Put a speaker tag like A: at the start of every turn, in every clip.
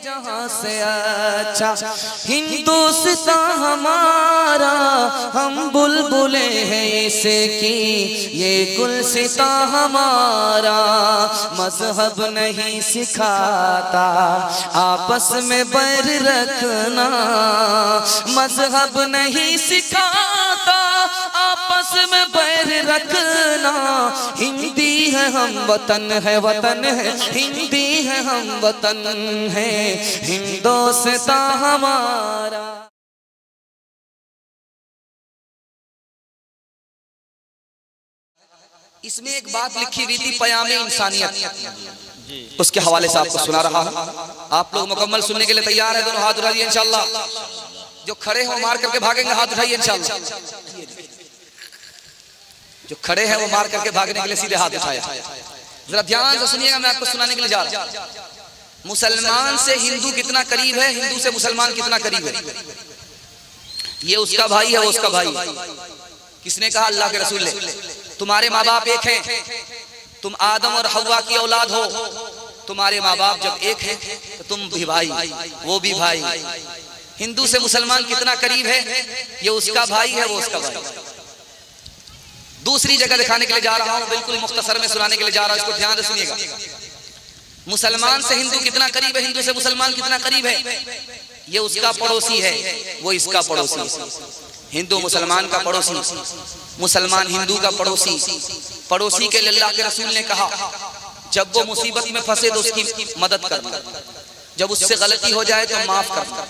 A: जहाँ से अच्छा हिंदुस्तान हमारा, हम बुलबुले हैं इसकी ये गुलसिता हमारा। मजहब नहीं सिखाता आपस में बैर रखना, मजहब नहीं सिखाता आपस में बैर रखना। हिंदी है हम वतन है, वतन है हिंदी है हम वतन है हिंदुस्तान हमारा। इसमें एक बात लिखी हुई थी पयामे इंसानियत, उसके हवाले से आपको सुना रहा हूं। आप लोग मुकम्मल सुनने के लिए तैयार है? दोनों हाथ उठाइए इंशाल्लाह। जो खड़े हो मार करके भागेंगे हाथ उठाइए इंशाल्लाह। जो खड़े हैं वो मार करके भागने के लिए सीधे हाथ उठाए। जरा ध्यान से सुनिएगा, मैं आपको सुनाने के लिए जा रहा हूं। मुसलमान से हिंदू कितना करीब है, हिंदू से मुसलमान कितना करीब है। ये उसका भाई है, वो उसका भाई। किसने कहा? अल्लाह के रसूल ने। तुम्हारे माँ बाप एक हैं, तुम आदम और हव्वा की औलाद हो। तुम्हारे माँ बाप जब एक हैं तो तुम भी भाई, वो भी भाई। हिंदू से मुसलमान कितना करीब है, ये उसका भाई है, वो उसका भाई। दूसरी जगह दिखाने के लिए जा रहा हूं, बिल्कुल मुख्तसर में सुनाने के लिए जा रहा हूं, इसको ध्यान से सुनिएगा। मुसलमान से हिंदू कितना करीब है, हिंदू से मुसलमान कितना करीब है। ये उसका पड़ोसी है, वो इसका पड़ोसी है। हिंदू मुसलमान का पड़ोसी, मुसलमान हिंदू का पड़ोसी। पड़ोसी के लिए अल्लाह के रसूल ने कहा जब वो मुसीबत में फंसे तो उसकी मदद करना, जब उससे गलती हो जाए तो माफ करना,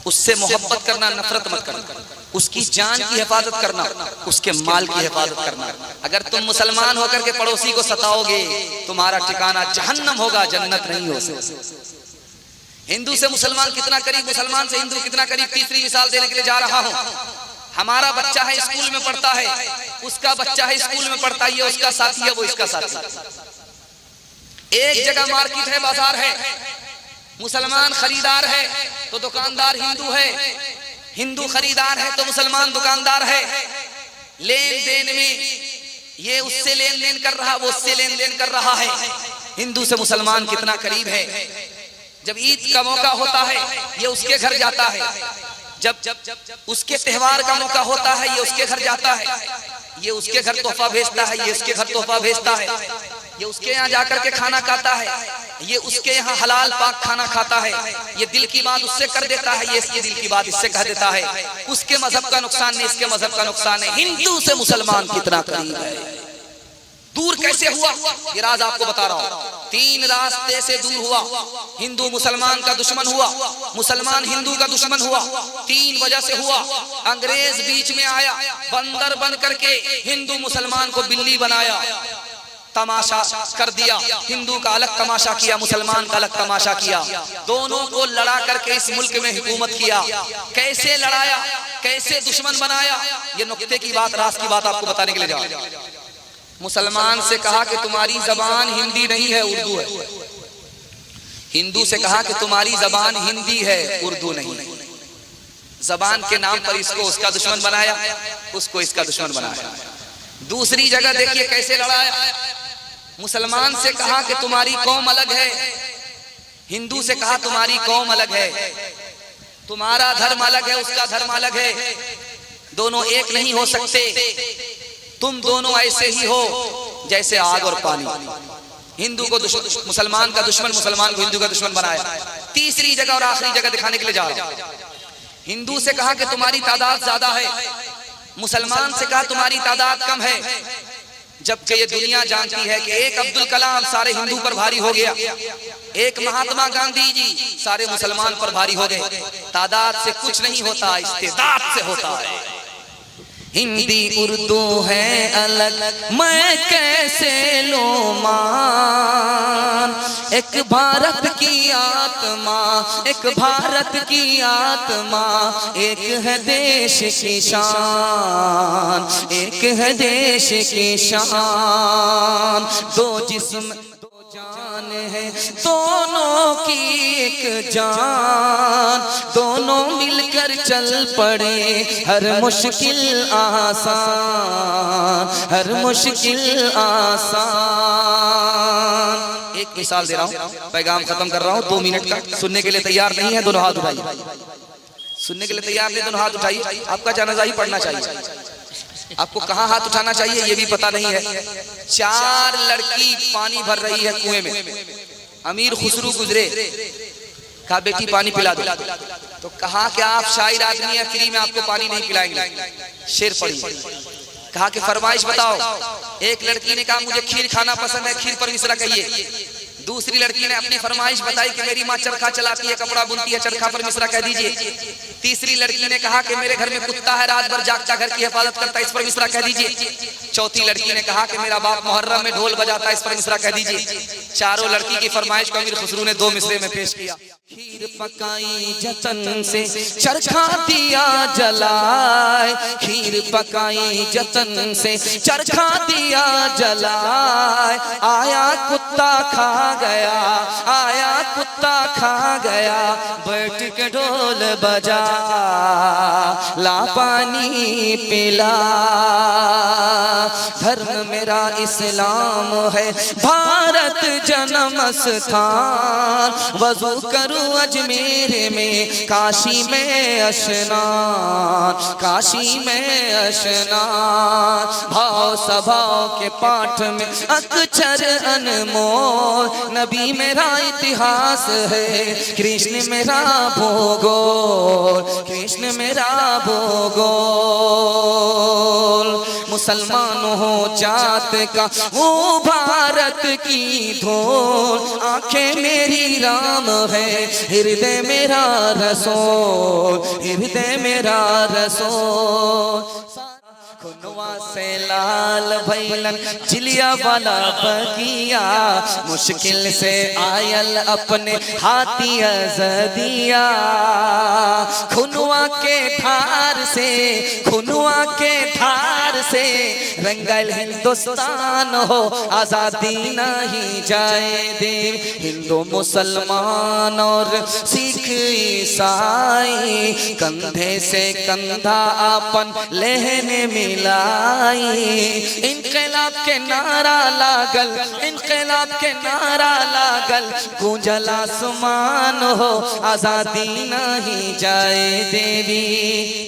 A: उससे मोहब्बत करना, नफरत मत करना, उसकी जान की हिफाजत करना, उसके माल की हिफाजत करना। अगर तुम मुसलमान होकर के पड़ोसी को सताओगे तुम्हारा ठिकाना जहन्नम होगा, जन्नत नहीं हो सकती। हिंदू से मुसलमान कितना करीब, मुसलमान से हिंदू कितना करीब। तीसरी मिसाल देने के लिए जा रहा हूं। हमारा बच्चा है स्कूल में पढ़ता है, उसका बच्चा है स्कूल में पढ़ता है, ये उसका साथी है, वो इसका साथी। एक जगह मार्केट है, बाजार है, मुसलमान खरीदार है तो दुकानदार हिंदू है, हिंदू खरीदार है तो मुसलमान दुकानदार है। लेन देन में ये उससे लेन देन कर रहा, वो उससे लेन देन कर रहा है। हिंदू से मुसलमान कितना करीब है। जब ईद का मौका होता है ये उसके घर जाता है, जब उसके त्योहार का मौका होता है ये उसके घर जाता है, ये उसके घर तोहफा भेजता है, ये उसके घर तोहफा भेजता है, ये उसके यहाँ जाकर के खाना खाता है, ये उसके यहाँ हलाल पाक खाना खाता है, ये दिल की बात उससे कर देता है, ये इसके दिल की बात इससे कह देता है। उसके मजहब का नुकसान नहीं, इसके मजहब का नुकसान है। हिंदू से मुसलमान कितना करीब है। दूर कैसे हुआ ये राज आपको बता रहा हूं। 3 रास्ते से दूर हुआ। हिंदू मुसलमान का दुश्मन हुआ, मुसलमान हिंदू का दुश्मन हुआ। 3 वजह से हुआ। अंग्रेज बीच में आया, बंदर बन करके हिंदू मुसलमान को बिल्ली बनाया, तमाशा कर दिया। हिंदू का अलग तमाशा किया, मुसलमान का अलग तमाशा किया। दोनों को लड़ा करके इस मुल्क में हुकूमत किया। कैसे लड़ाया, कैसे दुश्मन बनाया, ये नुक्ते की बात, राज की बात आपको बताने के लिए जा रहा हूं। मुसलमान से कहा कि तुम्हारी जबान हिंदी नहीं है, उर्दू है। हिंदू से कहा कि तुम्हारी जबान हिंदी है, उर्दू नहीं। जबान के नाम पर इसको उसका दुश्मन बनाया, उसको इसका दुश्मन बनाया। दूसरी जगह देखिए कैसे लड़ाया। मुसलमान से कहा कि तुम्हारी कौम अलग है, हिंदू से कहा तुम्हारी कौम अलग है, तुम्हारा धर्म अलग है, उसका धर्म अलग है, दोनों एक नहीं हो सकते। तुम दोनों ऐसे ही हो जैसे आग और पानी। हिंदू को मुसलमान का दुश्मन, मुसलमान को हिंदू का दुश्मन बनाया। तीसरी जगह और आखिरी जगह दिखाने के लिए जा रहा हूं। हिंदू से कहा कि तुम्हारी तादाद ज्यादा है, मुसलमान से कहा तुम्हारी तादाद कम है। जबकि ये दुनिया जानती है कि एक अब्दुल कलाम सारे हिंदू पर भारी हो गया, एक महात्मा गांधी जी सारे मुसलमान पर भारी हो गए। तादाद से कुछ नहीं होता, इस्तेदाद से होता है। हिंदी उर्दू है अलग, मैं कैसे लो मान। एक भारत की आत्मा, एक भारत की आत्मा, एक है देश की शान, एक है देश की शान। दो जिस्म दो जान है दोनों की एक जान, दोनों मिलकर चल पड़े हर मुश्किल आसान, हर मुश्किल आसान। एक मिसाल दे रहा हूं, पैगाम खत्म कर रहा हूं, 2 मिनट का। सुनने के लिए तैयार नहीं है दोनों हाथ उठाइए, सुनने के लिए तैयार नहीं दोनों हाथ उठाइए। आपका जनाजा ही पढ़ना चाहिए, आपको कहां हाथ उठाना चाहिए ये भी पता नहीं है। 4 लड़की पानी भर रही है कुएं में, अमीर खुसरू गुजरे, कहा बेटी पानी पिला दो, तो कहा कि आप शायर आदमी है, फ्री में आपको पानी नहीं पिलाएंगे, शेर पड़ी। कहा कि फरमाइश बताओ। एक लड़की ने कहा मुझे खीर खाना पसंद है, खीर पर मिसरा कहिए। दूसरी लड़की ने अपनी फरमाइश बताई कि मेरी माँ चरखा चलाती है, कपड़ा बुनती है, चरखा पर मिसरा कह दीजिए। तीसरी लड़की ने कहा कि मेरे घर में कुत्ता है, रात भर जागता घर की हिफाजत करता है, इस पर मिसरा कह दीजिए। चौथी लड़की ने कहा कि मेरा बाप मुहर्रम में ढोल बजाता है, इस पर मिसरा कह दीजिए। चारों लड़की की फरमाइश को अमीर खुसरू ने 2 मिसरे में पेश किया। खीर पकाई जतन से चरखा दिया जलाए, खीर पकाई जतन से चरखा दिया जलाए। आया कुत्ता खा गया, आया कुत्ता खा गया, बैठ के ढोल बजा ला पानी पिला। धर्म मेरा इस्लाम है, भारत जन्म स्थान, वजू करूं अजमेर में, काशी में अशनान, काशी में अशनान। भाव सभाव के पाठ में अक्षर अनमोल, नबी मेरा इतिहास है, कृष्ण मेरा भूगोल, कृष्ण मेरा भूगोल। मुसलमान हो जात का वो भारत की धूल, आंखें मेरी राम है, हृदय मेरा रसूल, हृदय मेरा रसूल। खुनवा से लाल भैलन चिलिया वाला बगिया, मुश्किल से आयल अपने हाथी अज़दिया। खुनवा के धार से, खुनवा के धार से रंगल हिंदुस्तान हो, आजादी नहीं जाए दे। हिंदू मुसलमान और सिख ईसाई कंधे से कंधा अपन लेने मिलाई। इनकलाब के नारा लागल, इनकलाब के नारा लागल, गूंजल आसमान हो, आजादी नहीं जाए देवी।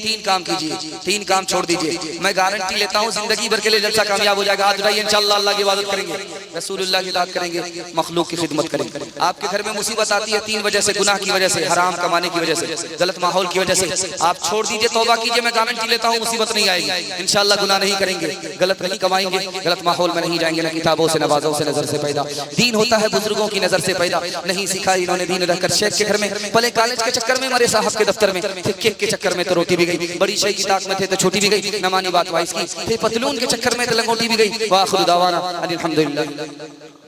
A: 3 काम कीजिए, 3 काम छोड़ दीजिए। मैं गारंटी लेता हूँ जिंदगी भर के लिए जलसा कामयाब हो जाएगा। हाथ उठाइए, इंशाअल्लाह अल्लाह की इबादत करेंगे, रसूलुल्लाह की इताअत करेंगे, मखलूक की खिदमत करेंगे। आपके घर में मुसीबत आती है 3 वजह से, गुनाह की वजह से, हराम कमाने की वजह से, गलत माहौल की वजह से। आप छोड़ दीजिए, तौबा कीजिए, मैं गारंटी लेता हूँ मुसीबत नहीं आएगी इंशाअल्लाह। गुनाह नहीं करेंगे, गलत नहीं कमाएंगे, गलत माहौल में नहीं जाएंगे, न किताबों से नवाजों से नजर से पैदा। दीन होता है बुजुर्गों की नजर से पैदा, नहीं सिखा इन्होंने दीन रहकर शेख के घर में, पहले कॉलेज के चक्कर में, मरे साहब के दफ्तर में, फिर केक के चक्कर में तो रोटी भी गई, बड़ी शेख की ताक में थे तो छोटी भी गई, न मानी बात वाइस की, फिर पतलून के चक्कर में तो लंगोटी भी गई। वाखिर दावाना अल्हम्दुलिल्लाह।